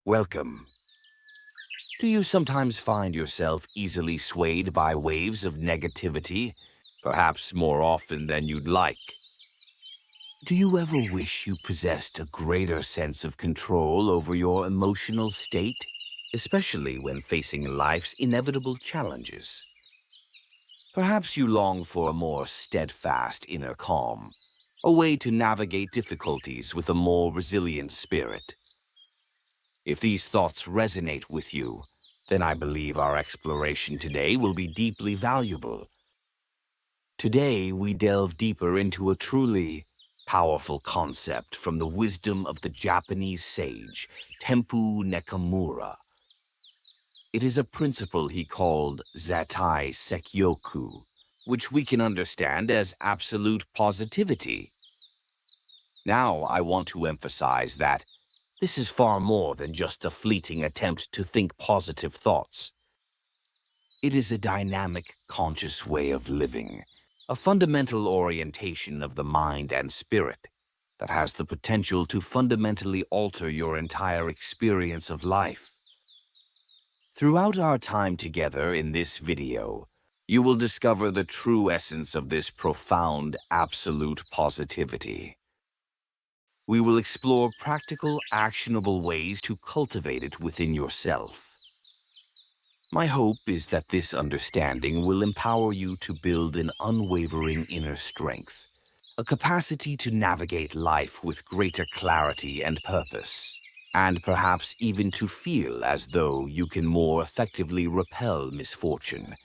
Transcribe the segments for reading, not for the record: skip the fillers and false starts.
Welcome. Do you sometimes find yourself easily swayed by waves of negativity, perhaps more often than you'd like? Do you ever wish you possessed a greater sense of control over your emotional state, especially when facing life's inevitable challenges? Perhaps you long for a more steadfast inner calm, a way to navigate difficulties with a more resilient spirit. If these thoughts resonate with you, then I believe our exploration today will be deeply valuable. Today, we delve deeper into a truly powerful concept from the wisdom of the Japanese sage, Tempu Nakamura. It is a principle he called Zettai Sekkyoku, which we can understand as absolute positivity. Now, I want to emphasize that this is far more than just a fleeting attempt to think positive thoughts. It is a dynamic, conscious way of living, a fundamental orientation of the mind and spirit that has the potential to fundamentally alter your entire experience of life. Throughout our time together in this video, you will discover the true essence of this profound, absolute positivity. We will explore practical, actionable ways to cultivate it within yourself. My hope is that this understanding will empower you to build an unwavering inner strength, a capacity to navigate life with greater clarity and purpose, and perhaps even to feel as though you can more effectively repel misfortune.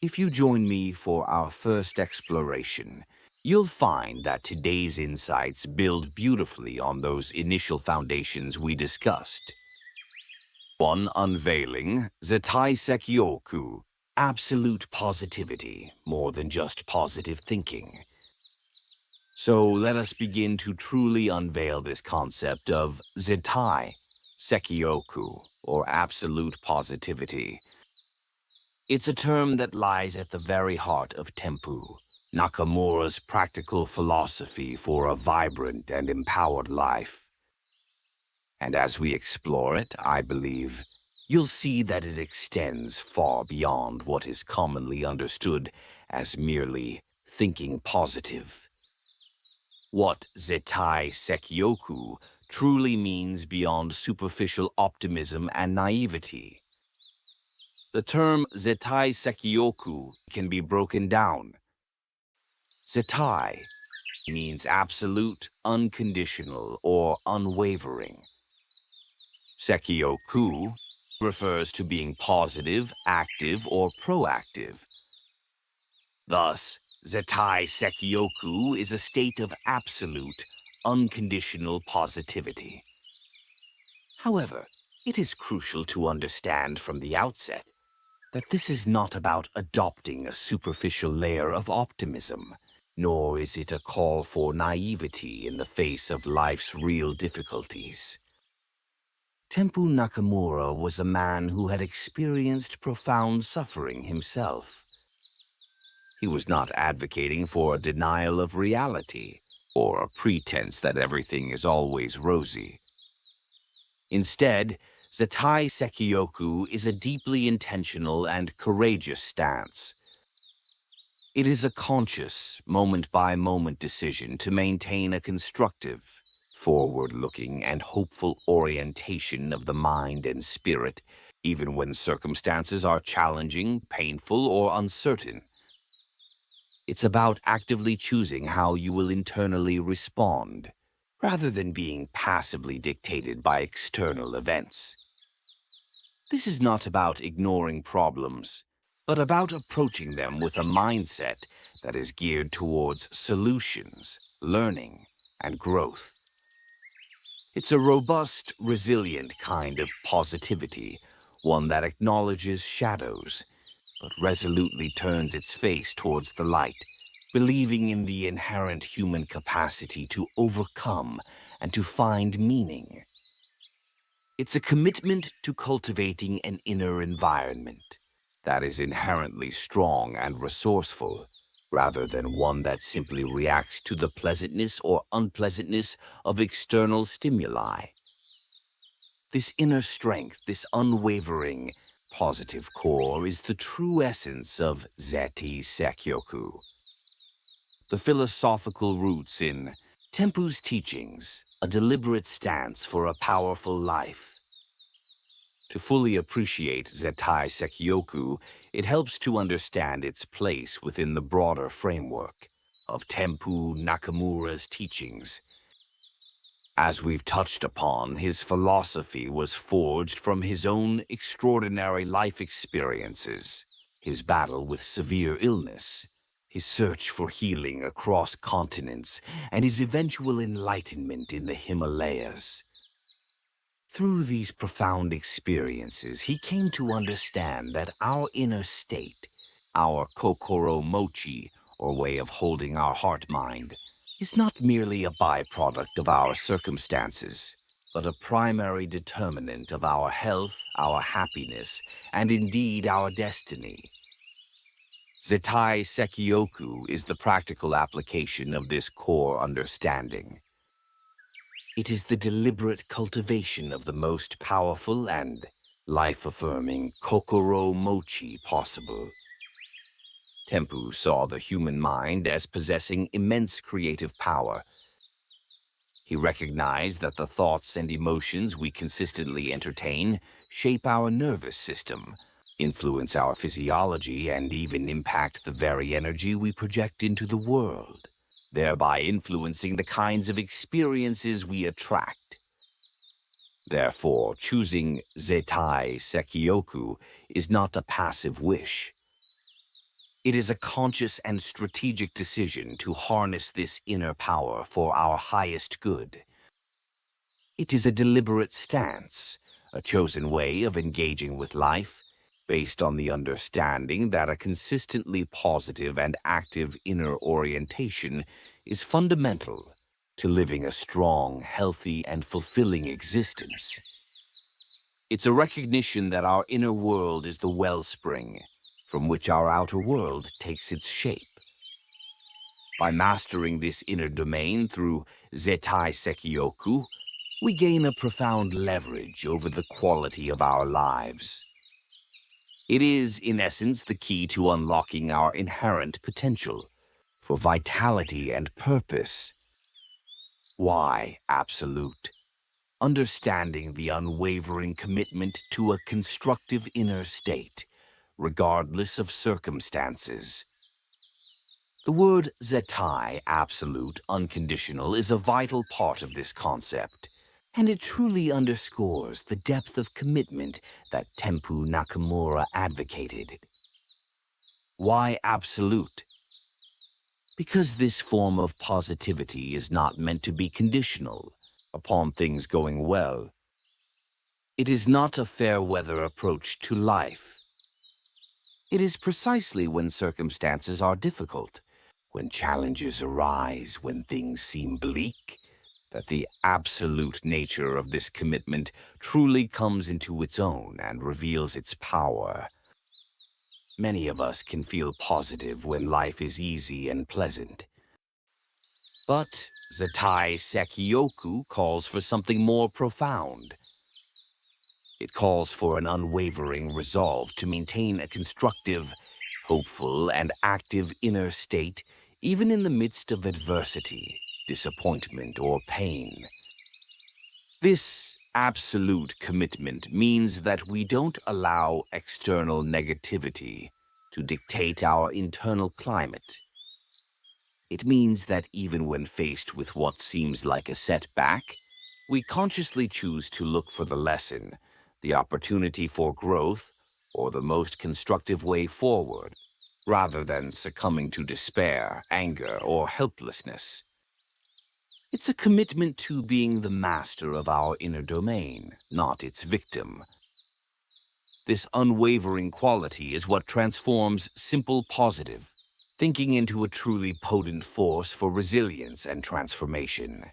If you join me for our first exploration, you'll find that today's insights build beautifully on those initial foundations we discussed. 1. Unveiling Zettai Sekkyoku, absolute positivity, more than just positive thinking. So let us begin to truly unveil this concept of Zettai Sekkyoku, or absolute positivity. It's a term that lies at the very heart of Tempu Nakamura's practical philosophy for a vibrant and empowered life. And as we explore it, I believe, you'll see that it extends far beyond what is commonly understood as merely thinking positive. What Zettai Sekkyoku truly means beyond superficial optimism and naivety. The term Zettai Sekkyoku can be broken down. Zettai means absolute, unconditional, or unwavering. Sekkyoku refers to being positive, active, or proactive. Thus, Zettai Sekkyoku is a state of absolute, unconditional positivity. However, it is crucial to understand from the outset that this is not about adopting a superficial layer of optimism, nor is it a call for naivety in the face of life's real difficulties. Tempu Nakamura was a man who had experienced profound suffering himself. He was not advocating for a denial of reality or a pretense that everything is always rosy. Instead, Zettai Sekkyoku is a deeply intentional and courageous stance. It is a conscious, moment-by-moment decision to maintain a constructive, forward-looking, and hopeful orientation of the mind and spirit, even when circumstances are challenging, painful, or uncertain. It's about actively choosing how you will internally respond, rather than being passively dictated by external events. This is not about ignoring problems, but about approaching them with a mindset that is geared towards solutions, learning, and growth. It's a robust, resilient kind of positivity, one that acknowledges shadows, but resolutely turns its face towards the light, believing in the inherent human capacity to overcome and to find meaning. It's a commitment to cultivating an inner environment that is inherently strong and resourceful, rather than one that simply reacts to the pleasantness or unpleasantness of external stimuli. This inner strength, this unwavering, positive core is the true essence of Zettai Sekkyoku. The philosophical roots in Tempu's teachings, a deliberate stance for a powerful life. To fully appreciate Zettai Sekkyoku, it helps to understand its place within the broader framework of Tempu Nakamura's teachings. As we've touched upon, his philosophy was forged from his own extraordinary life experiences, his battle with severe illness, his search for healing across continents, and his eventual enlightenment in the Himalayas. Through these profound experiences, he came to understand that our inner state, our kokoro mochi, or way of holding our heart-mind, is not merely a byproduct of our circumstances, but a primary determinant of our health, our happiness, and indeed our destiny. Zettai Sekkyoku is the practical application of this core understanding. It is the deliberate cultivation of the most powerful and life-affirming kokoro mochi possible. Tempu saw the human mind as possessing immense creative power. He recognized that the thoughts and emotions we consistently entertain shape our nervous system, influence our physiology, and even impact the very energy we project into the world, thereby influencing the kinds of experiences we attract. Therefore, choosing Zettai Sekkyoku is not a passive wish. It is a conscious and strategic decision to harness this inner power for our highest good. It is a deliberate stance, a chosen way of engaging with life, based on the understanding that a consistently positive and active inner orientation is fundamental to living a strong, healthy, and fulfilling existence. It's a recognition that our inner world is the wellspring from which our outer world takes its shape. By mastering this inner domain through Zettai Sekkyoku, we gain a profound leverage over the quality of our lives. It is, in essence, the key to unlocking our inherent potential for vitality and purpose. Why absolute? Understanding the unwavering commitment to a constructive inner state, regardless of circumstances. The word Zettai, absolute, unconditional, is a vital part of this concept, and it truly underscores the depth of commitment that Tempu Nakamura advocated. Why absolute? Because this form of positivity is not meant to be conditional upon things going well. It is not a fair-weather approach to life. It is precisely when circumstances are difficult, when challenges arise, when things seem bleak, that the absolute nature of this commitment truly comes into its own and reveals its power. Many of us can feel positive when life is easy and pleasant. But Zettai Sekkyoku calls for something more profound. It calls for an unwavering resolve to maintain a constructive, hopeful, and active inner state even in the midst of adversity, disappointment, or pain. This absolute commitment means that we don't allow external negativity to dictate our internal climate. It means that even when faced with what seems like a setback, we consciously choose to look for the lesson, the opportunity for growth, or the most constructive way forward, rather than succumbing to despair, anger, or helplessness. It's a commitment to being the master of our inner domain, not its victim. This unwavering quality is what transforms simple positive thinking into a truly potent force for resilience and transformation.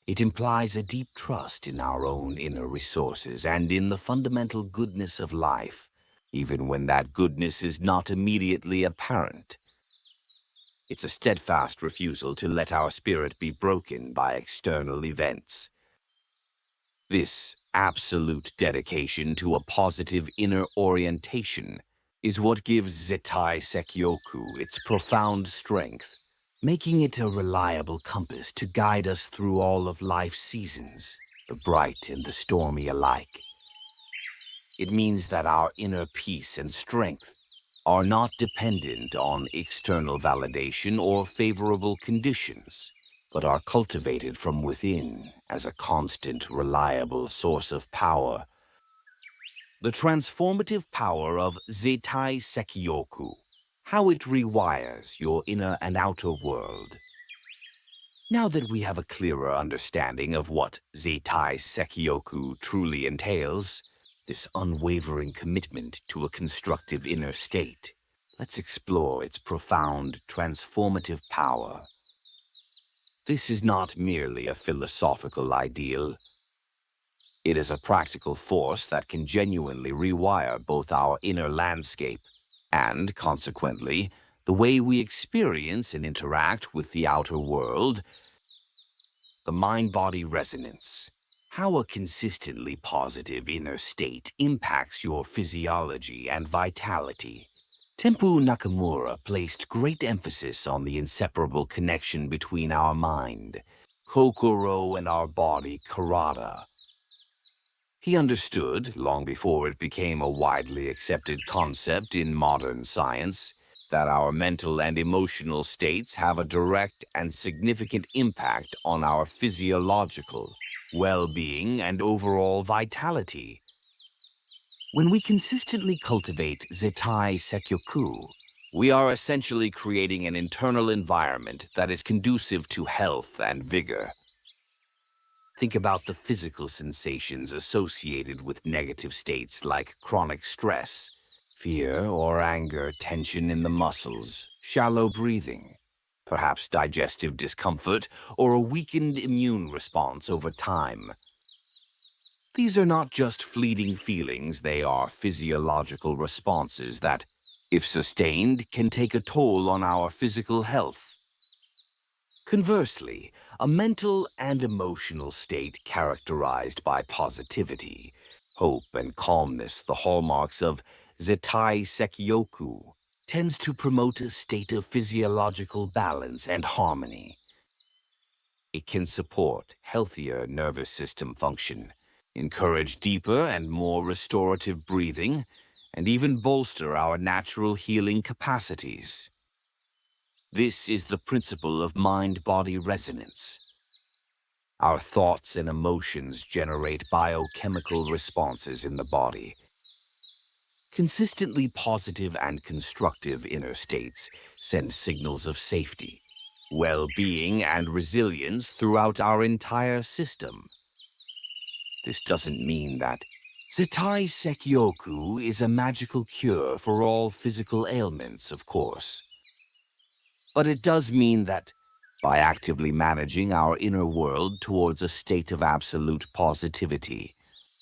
It implies a deep trust in our own inner resources and in the fundamental goodness of life, even when that goodness is not immediately apparent. It's a steadfast refusal to let our spirit be broken by external events. This absolute dedication to a positive inner orientation is what gives Zettai Sekkyoku its profound strength, making it a reliable compass to guide us through all of life's seasons, the bright and the stormy alike. It means that our inner peace and strength are not dependent on external validation or favorable conditions, but are cultivated from within as a constant, reliable source of power. The transformative power of Zettai Sekkyoku, how it rewires your inner and outer world. Now that we have a clearer understanding of what Zettai Sekkyoku truly entails, this unwavering commitment to a constructive inner state, let's explore its profound, transformative power. This is not merely a philosophical ideal. It is a practical force that can genuinely rewire both our inner landscape and, consequently, the way we experience and interact with the outer world. The mind-body resonance. How a consistently positive inner state impacts your physiology and vitality. Tempu Nakamura placed great emphasis on the inseparable connection between our mind, kokoro, and our body, karada. He understood, long before it became a widely accepted concept in modern science, that our mental and emotional states have a direct and significant impact on our physiological well-being and overall vitality. When we consistently cultivate Zettai Sekkyoku, we are essentially creating an internal environment that is conducive to health and vigor. Think about the physical sensations associated with negative states like chronic stress, fear or anger, tension in the muscles, shallow breathing, perhaps digestive discomfort, or a weakened immune response over time. These are not just fleeting feelings, they are physiological responses that, if sustained, can take a toll on our physical health. Conversely, a mental and emotional state characterized by positivity, hope, and calmness, the hallmarks of Zettai Sekkyoku, tends to promote a state of physiological balance and harmony. It can support healthier nervous system function, encourage deeper and more restorative breathing, and even bolster our natural healing capacities. This is the principle of mind-body resonance. Our thoughts and emotions generate biochemical responses in the body. Consistently positive and constructive inner states send signals of safety, well-being, and resilience throughout our entire system. This doesn't mean that Zettai Sekkyoku is a magical cure for all physical ailments, of course. But it does mean that, by actively managing our inner world towards a state of absolute positivity,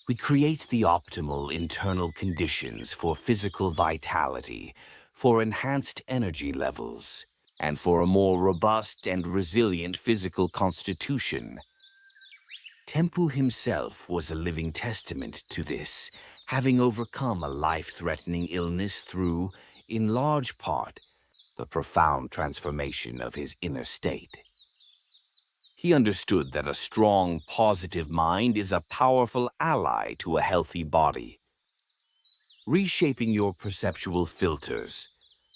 we create the optimal internal conditions for physical vitality, for enhanced energy levels, and for a more robust and resilient physical constitution. Tempu himself was a living testament to this, having overcome a life-threatening illness through, in large part, the profound transformation of his inner state. He understood that a strong, positive mind is a powerful ally to a healthy body. Reshaping your perceptual filters,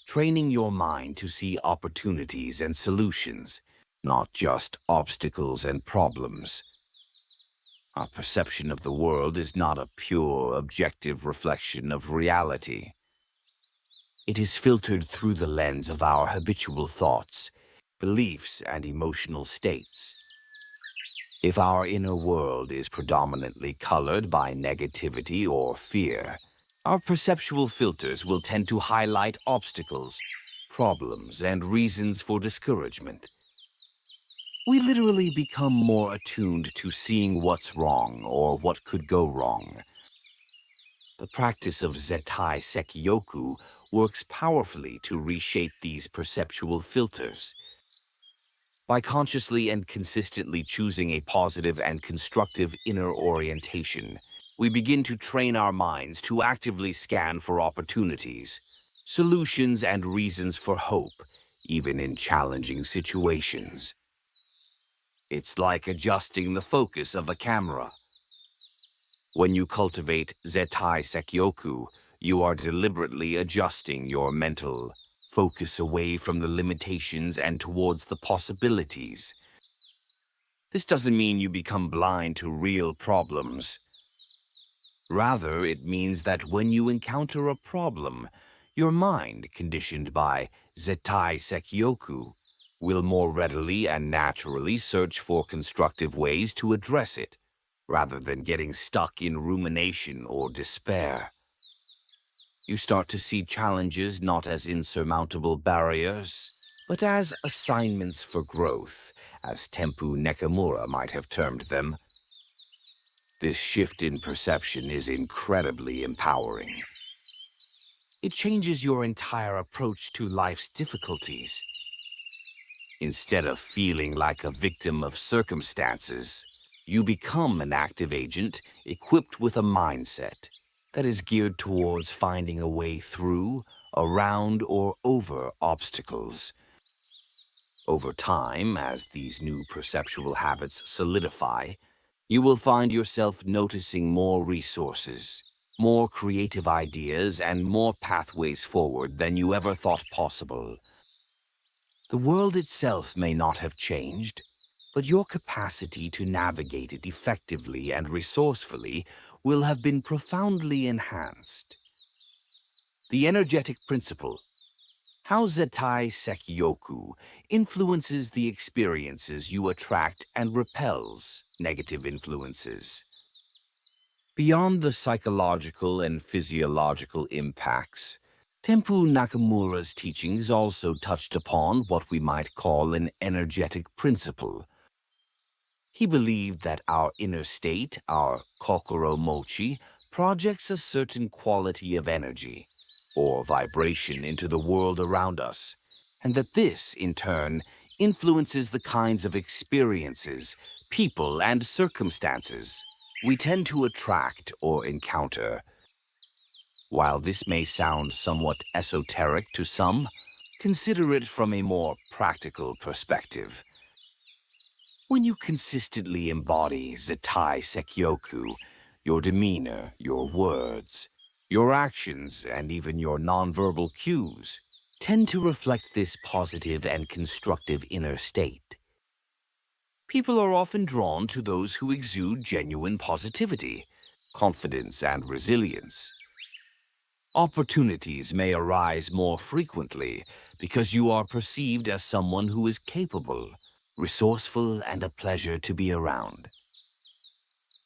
training your mind to see opportunities and solutions, not just obstacles and problems. Our perception of the world is not a pure, objective reflection of reality. It is filtered through the lens of our habitual thoughts, beliefs, and emotional states. If our inner world is predominantly colored by negativity or fear, our perceptual filters will tend to highlight obstacles, problems, and reasons for discouragement. We literally become more attuned to seeing what's wrong or what could go wrong. The practice of Zettai Sekkyoku works powerfully to reshape these perceptual filters. By consciously and consistently choosing a positive and constructive inner orientation, we begin to train our minds to actively scan for opportunities, solutions, and reasons for hope, even in challenging situations. It's like adjusting the focus of a camera. When you cultivate Zettai Sekkyoku, you are deliberately adjusting your mental focus away from the limitations and towards the possibilities. This doesn't mean you become blind to real problems. Rather, it means that when you encounter a problem, your mind, conditioned by Zettai Sekkyoku, will more readily and naturally search for constructive ways to address it, rather than getting stuck in rumination or despair. You start to see challenges not as insurmountable barriers, but as assignments for growth, as Tempu Nakamura might have termed them. This shift in perception is incredibly empowering. It changes your entire approach to life's difficulties. Instead of feeling like a victim of circumstances, you become an active agent equipped with a mindset that is geared towards finding a way through, around, or over obstacles. Over time, as these new perceptual habits solidify, you will find yourself noticing more resources, more creative ideas, and more pathways forward than you ever thought possible. The world itself may not have changed, but your capacity to navigate it effectively and resourcefully will have been profoundly enhanced. The energetic principle, how Zettai Sekkyoku influences the experiences you attract and repels negative influences. Beyond the psychological and physiological impacts, Tempu Nakamura's teachings also touched upon what we might call an energetic principle. He believed that our inner state, our kokoro mochi, projects a certain quality of energy, or vibration into the world around us, and that this, in turn, influences the kinds of experiences, people, and circumstances we tend to attract or encounter. While this may sound somewhat esoteric to some, consider it from a more practical perspective. When you consistently embody Zettai Sekkyoku, your demeanor, your words, your actions, and even your nonverbal cues tend to reflect this positive and constructive inner state. People are often drawn to those who exude genuine positivity, confidence, and resilience. Opportunities may arise more frequently because you are perceived as someone who is capable, resourceful, and a pleasure to be around.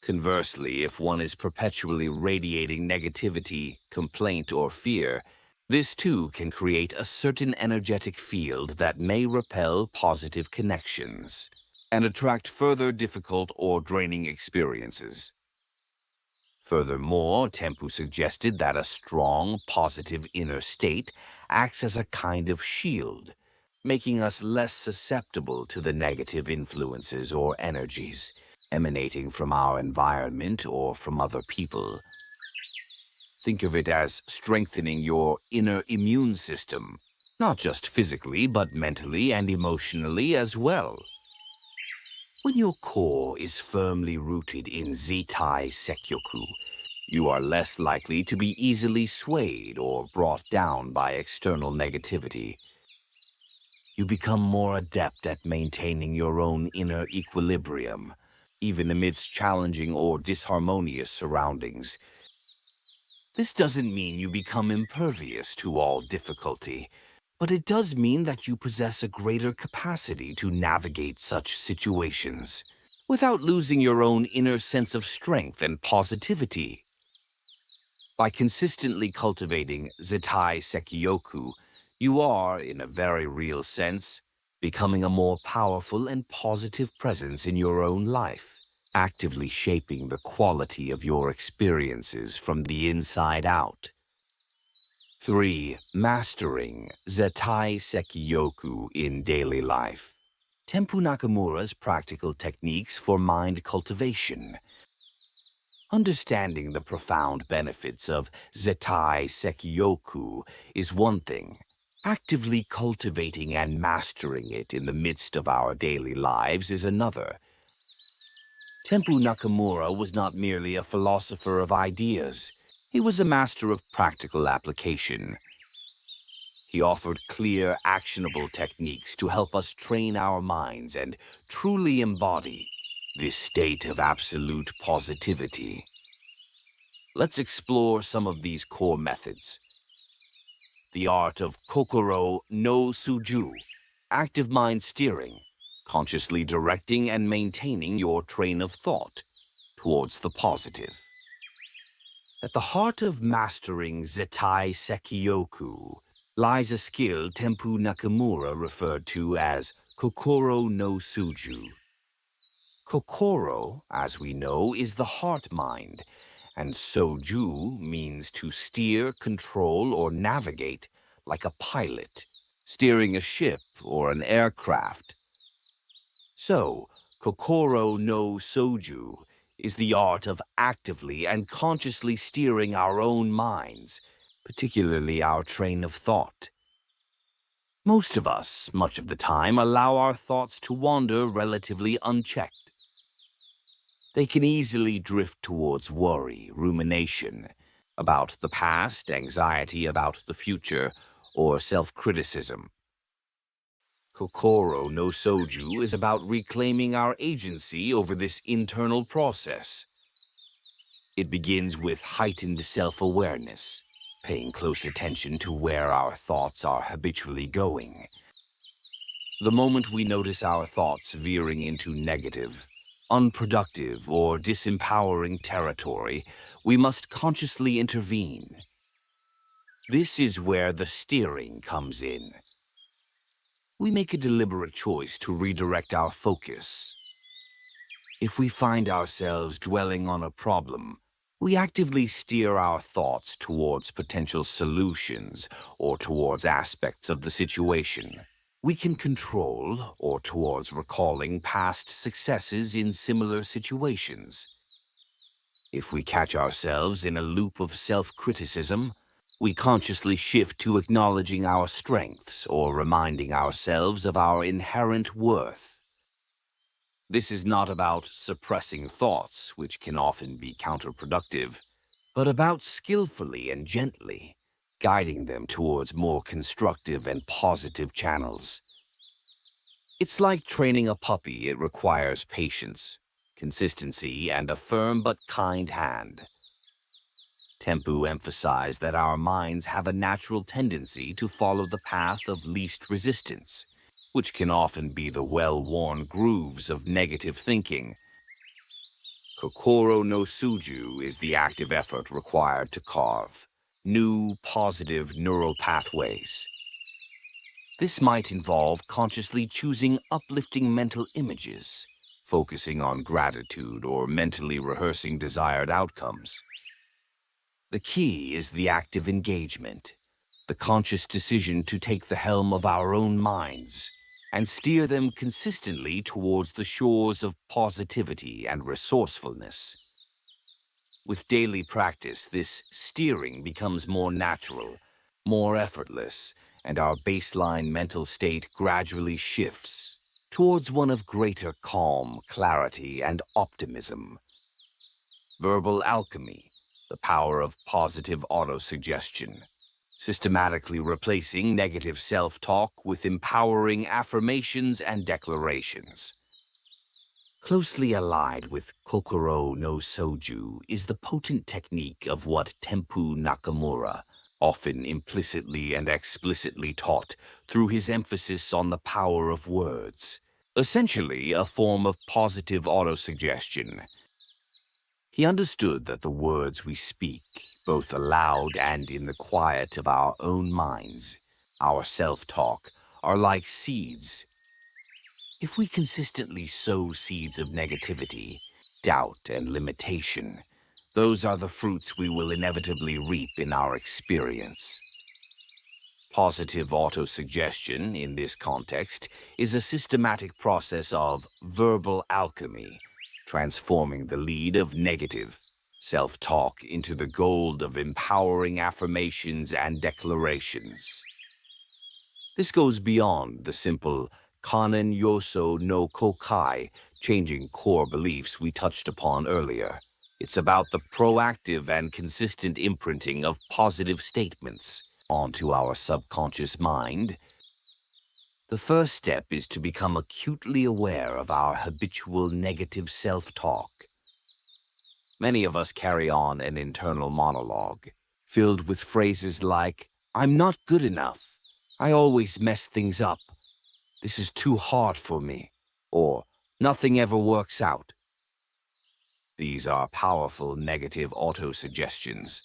Conversely, if one is perpetually radiating negativity, complaint, or fear, this too can create a certain energetic field that may repel positive connections and attract further difficult or draining experiences. Furthermore, Tempu suggested that a strong, positive inner state acts as a kind of shield, making us less susceptible to the negative influences or energies emanating from our environment or from other people. Think of it as strengthening your inner immune system, not just physically, but mentally and emotionally as well. When your core is firmly rooted in Zettai Sekkyoku, you are less likely to be easily swayed or brought down by external negativity. You become more adept at maintaining your own inner equilibrium, even amidst challenging or disharmonious surroundings. This doesn't mean you become impervious to all difficulty, but it does mean that you possess a greater capacity to navigate such situations without losing your own inner sense of strength and positivity. By consistently cultivating Zettai Sekkyoku, you are, in a very real sense, becoming a more powerful and positive presence in your own life, actively shaping the quality of your experiences from the inside out. 3. Mastering Zettai Sekkyoku in daily life. Tempu Nakamura's practical techniques for mind cultivation. Understanding the profound benefits of Zettai Sekkyoku is one thing. Actively cultivating and mastering it in the midst of our daily lives is another. Tempu Nakamura was not merely a philosopher of ideas. He was a master of practical application. He offered clear, actionable techniques to help us train our minds and truly embody this state of absolute positivity. Let's explore some of these core methods. The art of Kokoro no Suju, active mind steering, consciously directing and maintaining your train of thought towards the positive. At the heart of mastering Zettai Sekkyoku lies a skill Tempu Nakamura referred to as Kokoro no Suju. Kokoro, as we know, is the heart mind, and Soju means to steer, control, or navigate like a pilot, steering a ship or an aircraft. So, Kokoro no Soju is the art of actively and consciously steering our own minds, particularly our train of thought. Most of us, much of the time, allow our thoughts to wander relatively unchecked. They can easily drift towards worry, rumination about the past, anxiety about the future, or self-criticism. Kokoro no Soju is about reclaiming our agency over this internal process. It begins with heightened self-awareness, paying close attention to where our thoughts are habitually going. The moment we notice our thoughts veering into negative, unproductive, or disempowering territory, we must consciously intervene. This is where the steering comes in. We make a deliberate choice to redirect our focus. If we find ourselves dwelling on a problem, we actively steer our thoughts towards potential solutions or towards aspects of the situation we can control, or towards recalling past successes in similar situations. If we catch ourselves in a loop of self-criticism, we consciously shift to acknowledging our strengths or reminding ourselves of our inherent worth. This is not about suppressing thoughts, which can often be counterproductive, but about skillfully and gently guiding them towards more constructive and positive channels. It's like training a puppy. It requires patience, consistency, and a firm but kind hand. Tempu emphasized that our minds have a natural tendency to follow the path of least resistance, which can often be the well-worn grooves of negative thinking. Kokoro no Suju is the active effort required to carve new, positive neural pathways. This might involve consciously choosing uplifting mental images, focusing on gratitude, or mentally rehearsing desired outcomes. The key is the active engagement, the conscious decision to take the helm of our own minds and steer them consistently towards the shores of positivity and resourcefulness. With daily practice, this steering becomes more natural, more effortless, and our baseline mental state gradually shifts towards one of greater calm, clarity, and optimism. Verbal alchemy, the power of positive autosuggestion, systematically replacing negative self-talk with empowering affirmations and declarations. Closely allied with Kokoro no Soju is the potent technique of what Tempu Nakamura, often implicitly and explicitly taught through his emphasis on the power of words, essentially a form of positive autosuggestion. He understood that the words we speak, both aloud and in the quiet of our own minds, our self-talk, are like seeds. If we consistently sow seeds of negativity, doubt, and limitation, those are the fruits we will inevitably reap in our experience. Positive autosuggestion, in this context, is a systematic process of verbal alchemy, transforming the lead of negative self-talk into the gold of empowering affirmations and declarations. This goes beyond the simple kanen yoso no kokai, changing core beliefs we touched upon earlier. It's about the proactive and consistent imprinting of positive statements onto our subconscious mind. The first step is to become acutely aware of our habitual negative self-talk. Many of us carry on an internal monologue, filled with phrases like, "I'm not good enough," "I always mess things up," "This is too hard for me," or "Nothing ever works out." These are powerful negative autosuggestions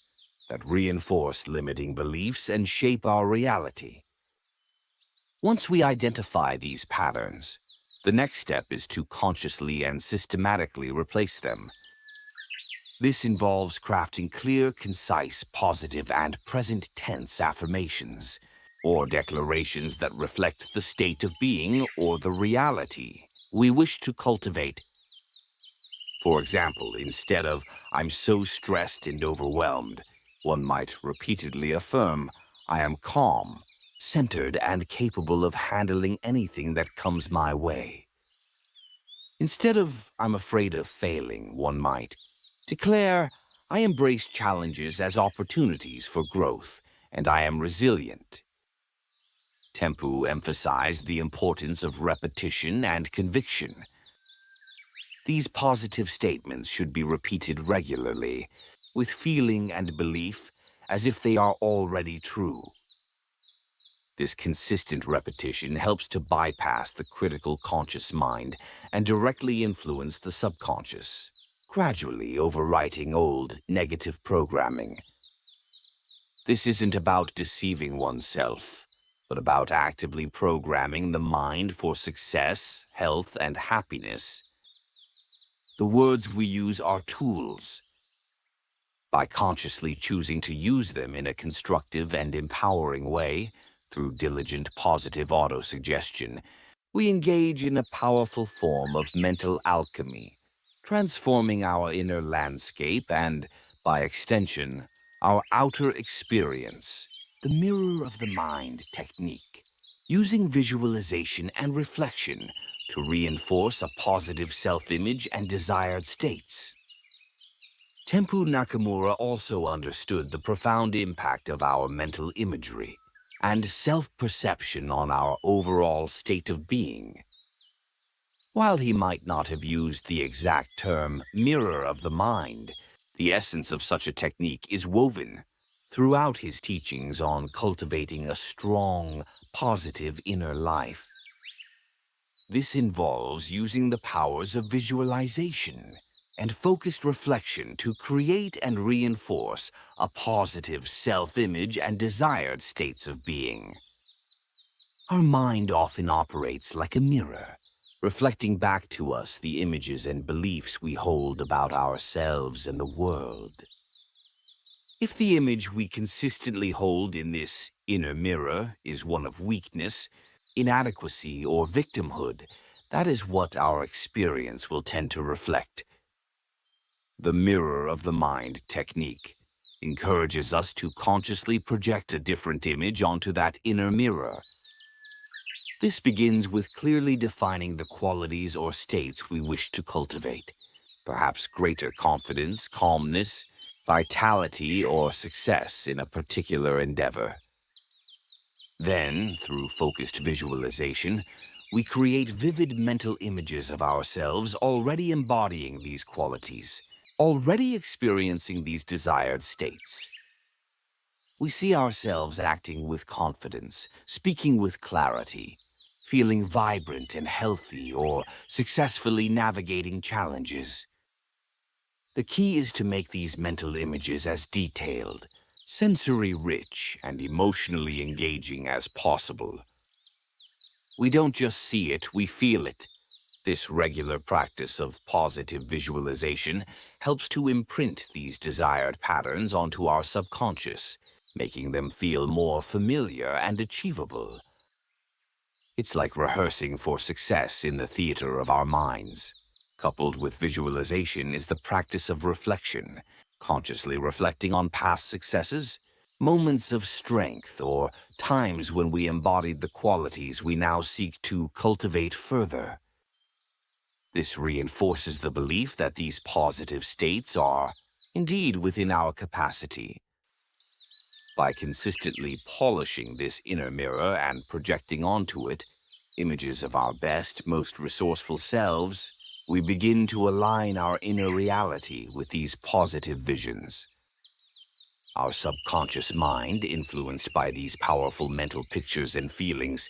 that reinforce limiting beliefs and shape our reality. Once we identify these patterns, the next step is to consciously and systematically replace them. This involves crafting clear, concise, positive, and present tense affirmations, or declarations that reflect the state of being or the reality we wish to cultivate. For example, instead of "I'm so stressed and overwhelmed," one might repeatedly affirm, "I am calm, centered, and capable of handling anything that comes my way." Instead of "I'm afraid of failing," one might declare, "I embrace challenges as opportunities for growth, and I am resilient." Tempu emphasized the importance of repetition and conviction. These positive statements should be repeated regularly, with feeling and belief as if they are already true. This consistent repetition helps to bypass the critical conscious mind and directly influence the subconscious, gradually overwriting old, negative programming. This isn't about deceiving oneself, but about actively programming the mind for success, health, and happiness. The words we use are tools. By consciously choosing to use them in a constructive and empowering way, through diligent positive autosuggestion, we engage in a powerful form of mental alchemy, transforming our inner landscape and, by extension, our outer experience. The mirror of the mind technique, using visualization and reflection to reinforce a positive self-image and desired states. Tempu Nakamura also understood the profound impact of our mental imagery and self-perception on our overall state of being. While he might not have used the exact term mirror of the mind, the essence of such a technique is woven throughout his teachings on cultivating a strong, positive inner life. This involves using the powers of visualization and focused reflection to create and reinforce a positive self-image and desired states of being. Our mind often operates like a mirror, reflecting back to us the images and beliefs we hold about ourselves and the world. If the image we consistently hold in this inner mirror is one of weakness, inadequacy, or victimhood, that is what our experience will tend to reflect. The mirror of the mind technique encourages us to consciously project a different image onto that inner mirror. This begins with clearly defining the qualities or states we wish to cultivate, perhaps greater confidence, calmness, vitality, or success in a particular endeavor. Then, through focused visualization, we create vivid mental images of ourselves already embodying these qualities, already experiencing these desired states. We see ourselves acting with confidence, speaking with clarity, feeling vibrant and healthy, or successfully navigating challenges. The key is to make these mental images as detailed, sensory-rich, and emotionally engaging as possible. We don't just see it, we feel it. This regular practice of positive visualization helps to imprint these desired patterns onto our subconscious, making them feel more familiar and achievable. It's like rehearsing for success in the theater of our minds. Coupled with visualization is the practice of reflection, consciously reflecting on past successes, moments of strength, or times when we embodied the qualities we now seek to cultivate further. This reinforces the belief that these positive states are, indeed, within our capacity. By consistently polishing this inner mirror and projecting onto it images of our best, most resourceful selves, we begin to align our inner reality with these positive visions. Our subconscious mind, influenced by these powerful mental pictures and feelings,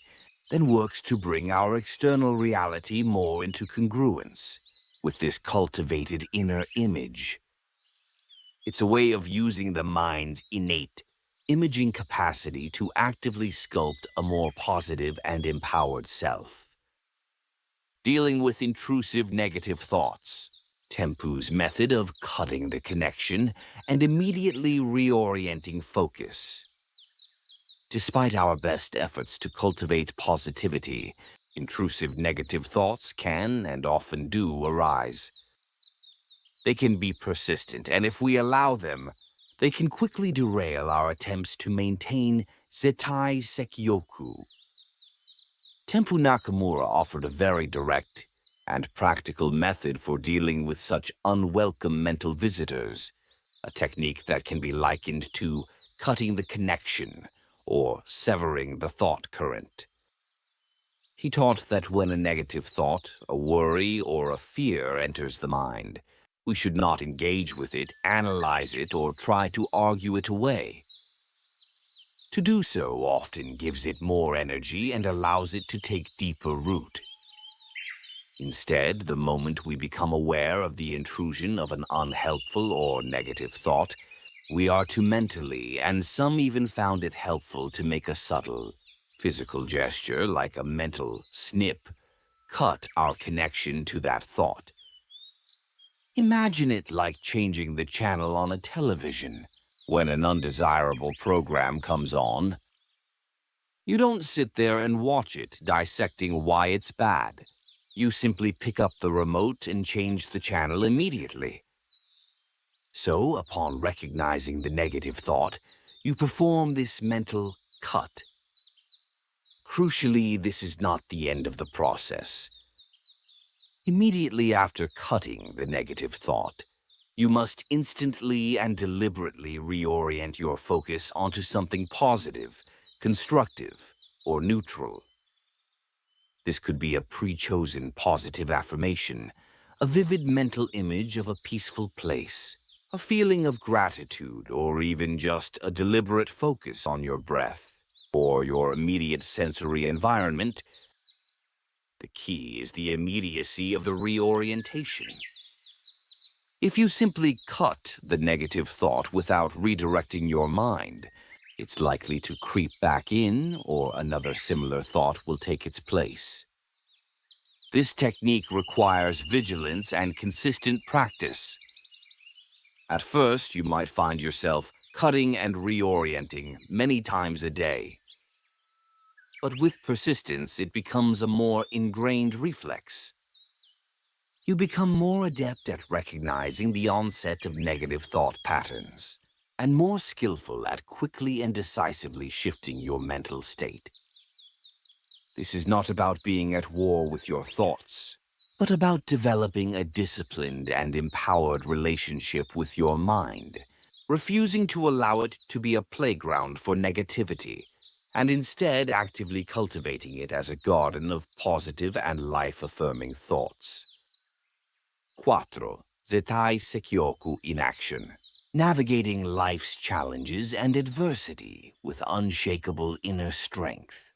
then works to bring our external reality more into congruence with this cultivated inner image. It's a way of using the mind's innate imaging capacity to actively sculpt a more positive and empowered self. Dealing with intrusive negative thoughts. Tempu's method of cutting the connection and immediately reorienting focus. Despite our best efforts to cultivate positivity, intrusive negative thoughts can and often do arise. They can be persistent, and if we allow them, they can quickly derail our attempts to maintain Zettai Sekkyoku. Tempu Nakamura offered a very direct and practical method for dealing with such unwelcome mental visitors, a technique that can be likened to cutting the connection or severing the thought current. He taught that when a negative thought, a worry, or a fear enters the mind, we should not engage with it, analyze it, or try to argue it away. To do so often gives it more energy and allows it to take deeper root. Instead, the moment we become aware of the intrusion of an unhelpful or negative thought, we are to mentally, and some even found it helpful to make a subtle, physical gesture like a mental snip, cut our connection to that thought. Imagine it like changing the channel on a television. When an undesirable program comes on, you don't sit there and watch it, dissecting why it's bad. You simply pick up the remote and change the channel immediately. So, upon recognizing the negative thought, you perform this mental cut. Crucially, this is not the end of the process. Immediately after cutting the negative thought, you must instantly and deliberately reorient your focus onto something positive, constructive, or neutral. This could be a pre-chosen positive affirmation, a vivid mental image of a peaceful place, a feeling of gratitude, or even just a deliberate focus on your breath or your immediate sensory environment. The key is the immediacy of the reorientation. If you simply cut the negative thought without redirecting your mind, it's likely to creep back in, or another similar thought will take its place. This technique requires vigilance and consistent practice. At first, you might find yourself cutting and reorienting many times a day. But with persistence, it becomes a more ingrained reflex. You become more adept at recognizing the onset of negative thought patterns, and more skillful at quickly and decisively shifting your mental state. This is not about being at war with your thoughts, but about developing a disciplined and empowered relationship with your mind, refusing to allow it to be a playground for negativity, and instead actively cultivating it as a garden of positive and life-affirming thoughts. 4. Zettai Sekkyoku in action. Navigating life's challenges and adversity with unshakable inner strength.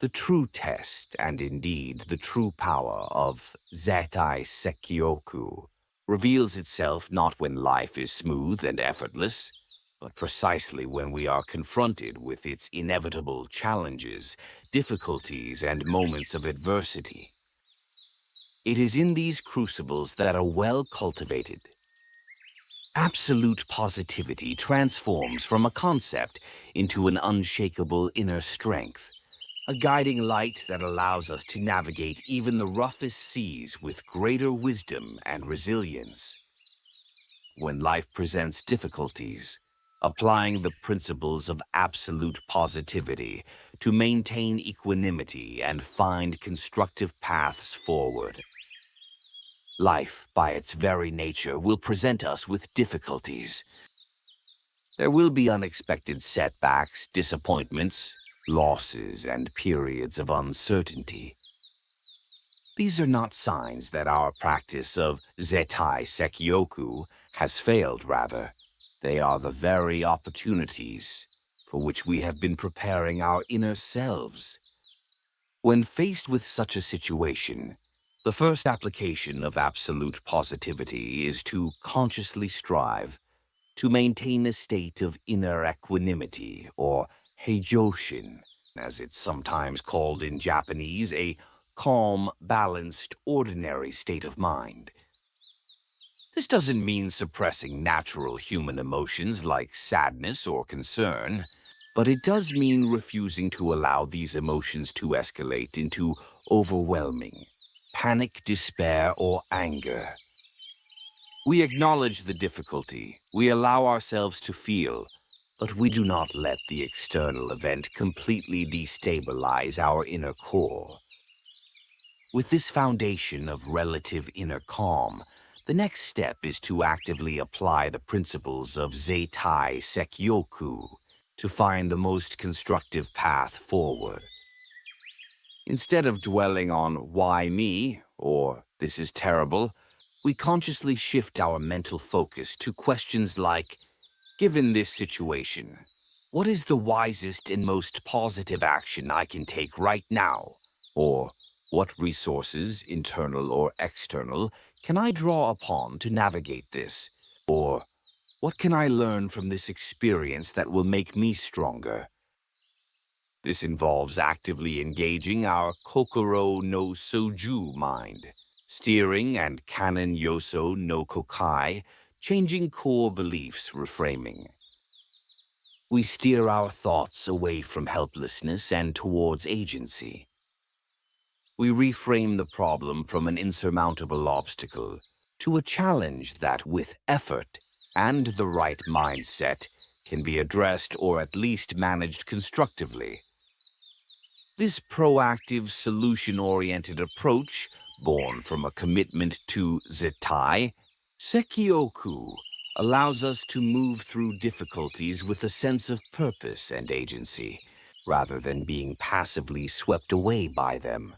The true test, and indeed the true power of Zettai Sekkyoku, reveals itself not when life is smooth and effortless, but precisely when we are confronted with its inevitable challenges, difficulties, and moments of adversity. It is in these crucibles that a well-cultivated, Absolute positivity transforms from a concept into an unshakable inner strength, a guiding light that allows us to navigate even the roughest seas with greater wisdom and resilience. When life presents difficulties, applying the principles of absolute positivity to maintain equanimity and find constructive paths forward. Life, by its very nature, will present us with difficulties. There will be unexpected setbacks, disappointments, losses, and periods of uncertainty. These are not signs that our practice of Zettai Sekkyoku has failed, rather. They are the very opportunities for which we have been preparing our inner selves. When faced with such a situation, the first application of absolute positivity is to consciously strive to maintain a state of inner equanimity, or heijoshin, as it's sometimes called in Japanese, a calm, balanced, ordinary state of mind. This doesn't mean suppressing natural human emotions like sadness or concern, but it does mean refusing to allow these emotions to escalate into overwhelming panic, despair, or anger. We acknowledge the difficulty, we allow ourselves to feel, but we do not let the external event completely destabilize our inner core. With this foundation of relative inner calm, the next step is to actively apply the principles of Zettai Sekkyoku to find the most constructive path forward. Instead of dwelling on "why me?" or "this is terrible," we consciously shift our mental focus to questions like, given this situation, what is the wisest and most positive action I can take right now? Or, what resources, internal or external, can I draw upon to navigate this? Or, what can I learn from this experience that will make me stronger? This involves actively engaging our Kokoro no Soju mind, steering and Kanon Yoso no Kokai, changing core beliefs, reframing. We steer our thoughts away from helplessness and towards agency. We reframe the problem from an insurmountable obstacle to a challenge that, with effort and the right mindset, can be addressed or at least managed constructively. This proactive, solution-oriented approach, born from a commitment to Zettai Sekkyoku, allows us to move through difficulties with a sense of purpose and agency, rather than being passively swept away by them.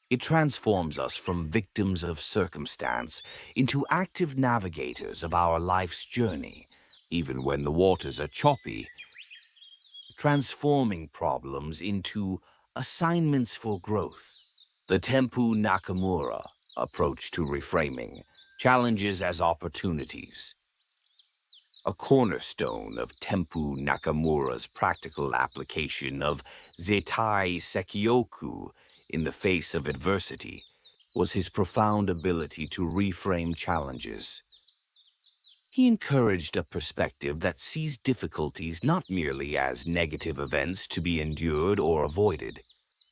It transforms us from victims of circumstance into active navigators of our life's journey, even when the waters are choppy, transforming problems into assignments for growth. The Tempu Nakamura approach to reframing challenges as opportunities. A cornerstone of Tempu Nakamura's practical application of Zettai Sekkyoku in the face of adversity was his profound ability to reframe challenges. He encouraged a perspective that sees difficulties not merely as negative events to be endured or avoided,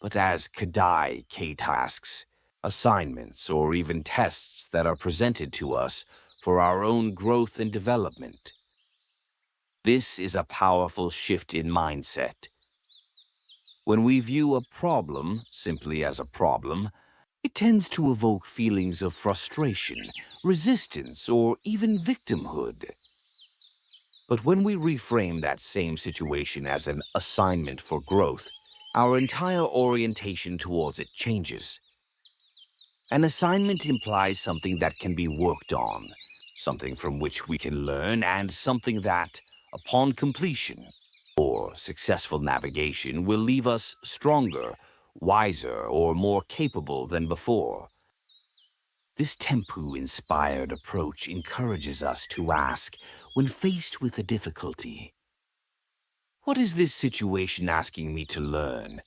but as kadai tasks, assignments, or even tests that are presented to us for our own growth and development. This is a powerful shift in mindset. When we view a problem simply as a problem, it tends to evoke feelings of frustration, resistance, or even victimhood. But when we reframe that same situation as an assignment for growth, our entire orientation towards it changes. An assignment implies something that can be worked on, something from which we can learn, and something that, upon completion or successful navigation, will leave us stronger, wiser, or more capable than before. This Tempu-inspired approach encourages us to ask, when faced with a difficulty, what is this situation asking me to learn?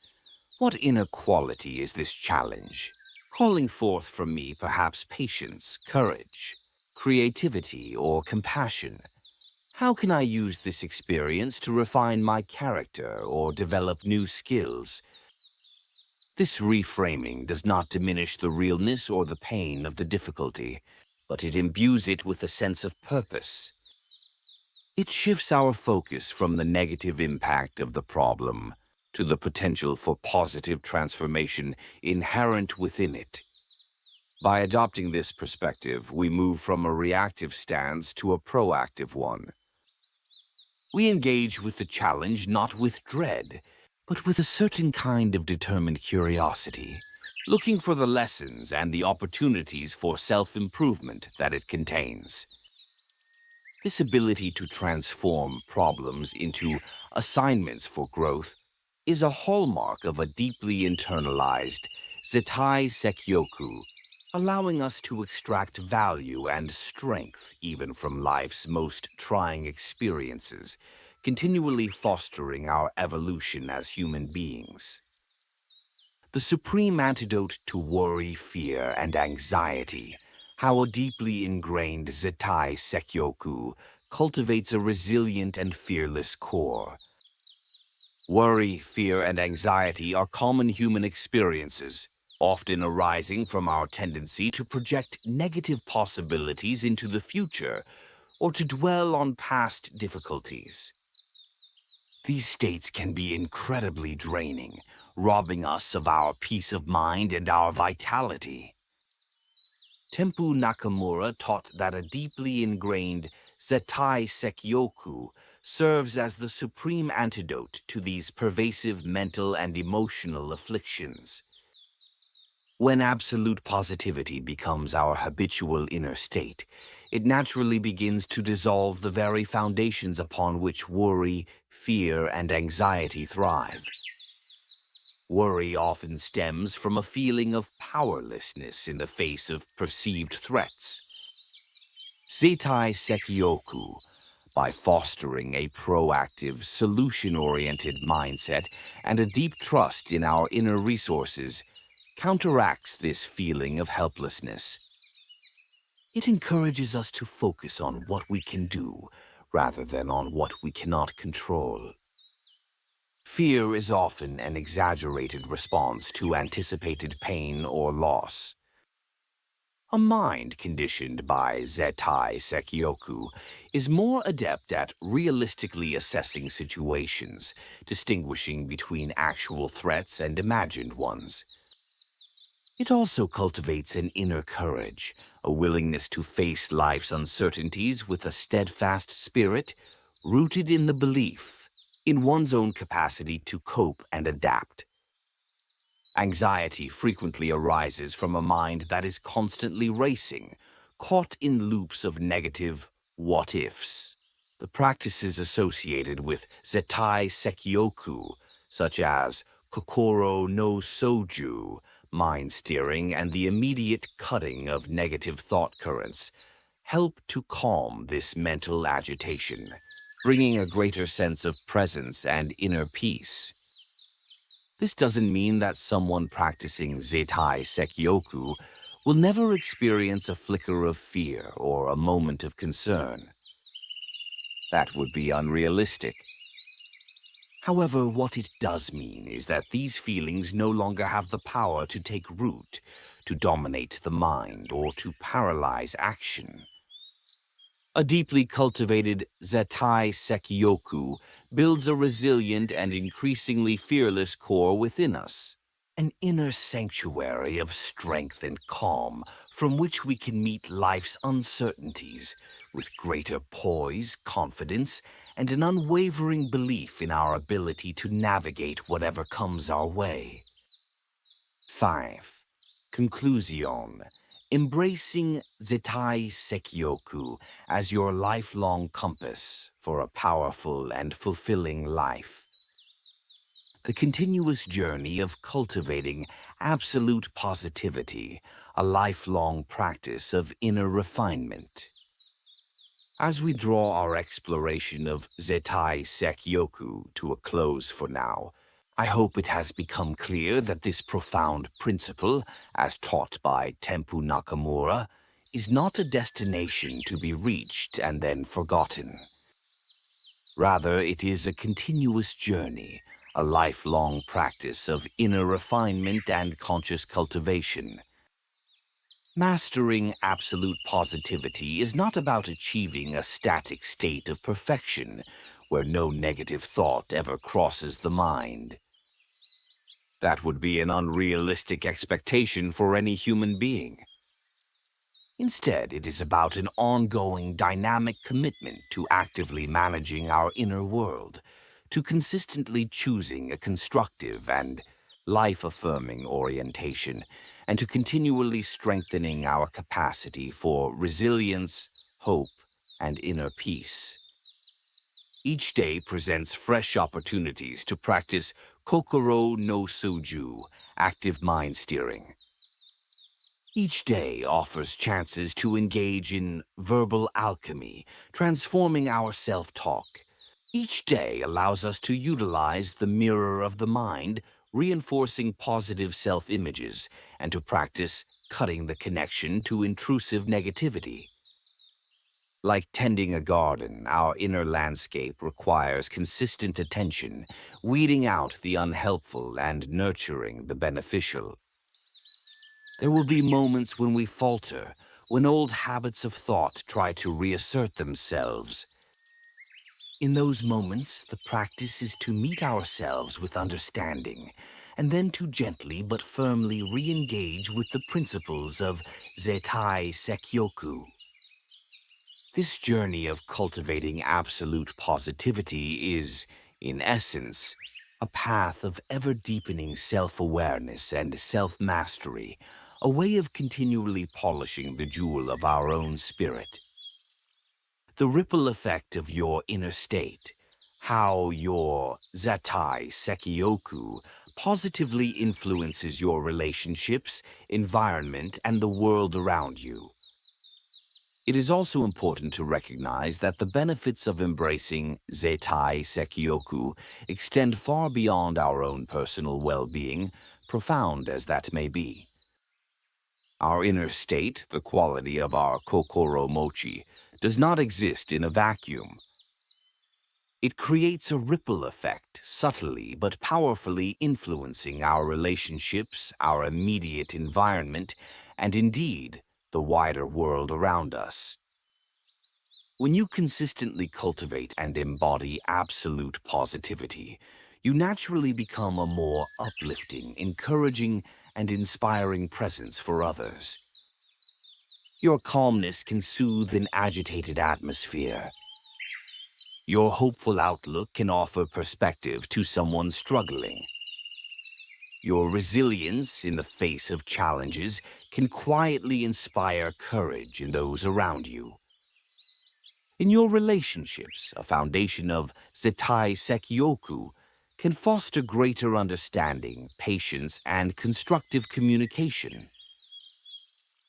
What inner quality is this challenge calling forth from me? Perhaps patience, courage, creativity, or compassion? How can I use this experience to refine my character or develop new skills? This reframing does not diminish the realness or the pain of the difficulty, but it imbues it with a sense of purpose. It shifts our focus from the negative impact of the problem to the potential for positive transformation inherent within it. By adopting this perspective, we move from a reactive stance to a proactive one. We engage with the challenge not with dread, but with a certain kind of determined curiosity, looking for the lessons and the opportunities for self-improvement that it contains. This ability to transform problems into assignments for growth is a hallmark of a deeply internalized Zettai Sekkyoku, allowing us to extract value and strength even from life's most trying experiences, continually fostering our evolution as human beings. The supreme antidote to worry, fear, and anxiety, how a deeply ingrained Zettai Sekkyoku cultivates a resilient and fearless core. Worry, fear, and anxiety are common human experiences, often arising from our tendency to project negative possibilities into the future or to dwell on past difficulties. These states can be incredibly draining, robbing us of our peace of mind and our vitality. Tempu Nakamura taught that a deeply ingrained Zettai Sekkyoku serves as the supreme antidote to these pervasive mental and emotional afflictions. When absolute positivity becomes our habitual inner state, it naturally begins to dissolve the very foundations upon which worry, fear, and anxiety thrive. Worry often stems from a feeling of powerlessness in the face of perceived threats. Zettai Sekkyoku, by fostering a proactive, solution-oriented mindset and a deep trust in our inner resources, counteracts this feeling of helplessness. It encourages us to focus on what we can do rather than on what we cannot control. Fear is often an exaggerated response to anticipated pain or loss. A mind conditioned by Zettai Sekkyoku is more adept at realistically assessing situations, distinguishing between actual threats and imagined ones. It also cultivates an inner courage, a willingness to face life's uncertainties with a steadfast spirit rooted in the belief in one's own capacity to cope and adapt. Anxiety frequently arises from a mind that is constantly racing, caught in loops of negative what-ifs. The practices associated with Zettai Sekkyoku, such as Kokoro no Soju, mind steering, and the immediate cutting of negative thought currents, help to calm this mental agitation, bringing a greater sense of presence and inner peace. This doesn't mean that someone practicing Zettai Sekkyoku will never experience a flicker of fear or a moment of concern. That would be unrealistic. However, what it does mean is that these feelings no longer have the power to take root, to dominate the mind, or to paralyze action. A deeply cultivated Zettai Sekkyoku builds a resilient and increasingly fearless core within us, an inner sanctuary of strength and calm from which we can meet life's uncertainties with greater poise, confidence, and an unwavering belief in our ability to navigate whatever comes our way. 5. Conclusion. Embracing Zettai Sekkyoku as your lifelong compass for a powerful and fulfilling life. The continuous journey of cultivating absolute positivity, a lifelong practice of inner refinement. As we draw our exploration of Zettai Sekkyoku to a close for now, I hope it has become clear that this profound principle, as taught by Tempu Nakamura, is not a destination to be reached and then forgotten. Rather, it is a continuous journey, a lifelong practice of inner refinement and conscious cultivation. Mastering absolute positivity is not about achieving a static state of perfection where no negative thought ever crosses the mind. That would be an unrealistic expectation for any human being. Instead, it is about an ongoing, dynamic commitment to actively managing our inner world, to consistently choosing a constructive and life-affirming orientation, and to continually strengthening our capacity for resilience, hope, and inner peace. Each day presents fresh opportunities to practice Kokoro no Suju, active mind steering. Each day offers chances to engage in verbal alchemy, transforming our self-talk. Each day allows us to utilize the mirror of the mind, reinforcing positive self-images, and to practice cutting the connection to intrusive negativity. Like tending a garden, our inner landscape requires consistent attention, weeding out the unhelpful and nurturing the beneficial. There will be moments when we falter, when old habits of thought try to reassert themselves. In those moments, the practice is to meet ourselves with understanding, and then to gently but firmly re-engage with the principles of Zettai Sekkyoku. This journey of cultivating absolute positivity is, in essence, a path of ever-deepening self-awareness and self-mastery, a way of continually polishing the jewel of our own spirit. The ripple effect of your inner state, how your Zettai Sekkyoku positively influences your relationships, environment, and the world around you. It is also important to recognize that the benefits of embracing Zettai Sekkyoku extend far beyond our own personal well-being, profound as that may be. Our inner state, the quality of our kokoro mochi, does not exist in a vacuum. It creates a ripple effect, subtly but powerfully influencing our relationships, our immediate environment, and indeed, the wider world around us. When you consistently cultivate and embody absolute positivity, you naturally become a more uplifting, encouraging, and inspiring presence for others. Your calmness can soothe an agitated atmosphere. Your hopeful outlook can offer perspective to someone struggling. Your resilience in the face of challenges can quietly inspire courage in those around you. In your relationships, a foundation of Zettai Sekkyoku can foster greater understanding, patience, and constructive communication.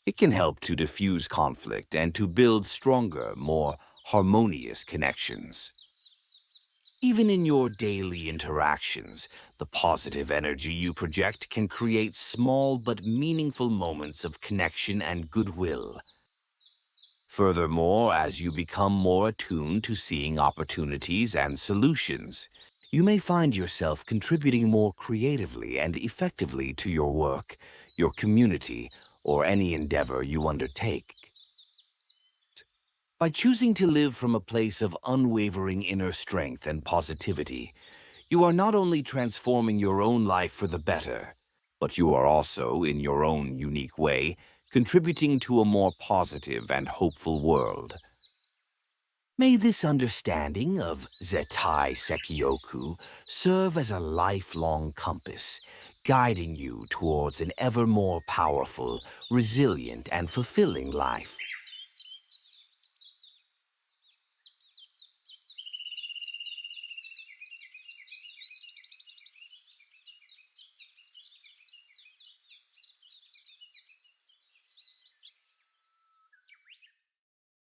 It can help to diffuse conflict and to build stronger, more harmonious connections. Even in your daily interactions, the positive energy you project can create small but meaningful moments of connection and goodwill. Furthermore, as you become more attuned to seeing opportunities and solutions, you may find yourself contributing more creatively and effectively to your work, your community, or any endeavor you undertake. By choosing to live from a place of unwavering inner strength and positivity, you are not only transforming your own life for the better, but you are also, in your own unique way, contributing to a more positive and hopeful world. May this understanding of Zettai Sekkyoku serve as a lifelong compass, guiding you towards an ever more powerful, resilient, and fulfilling life.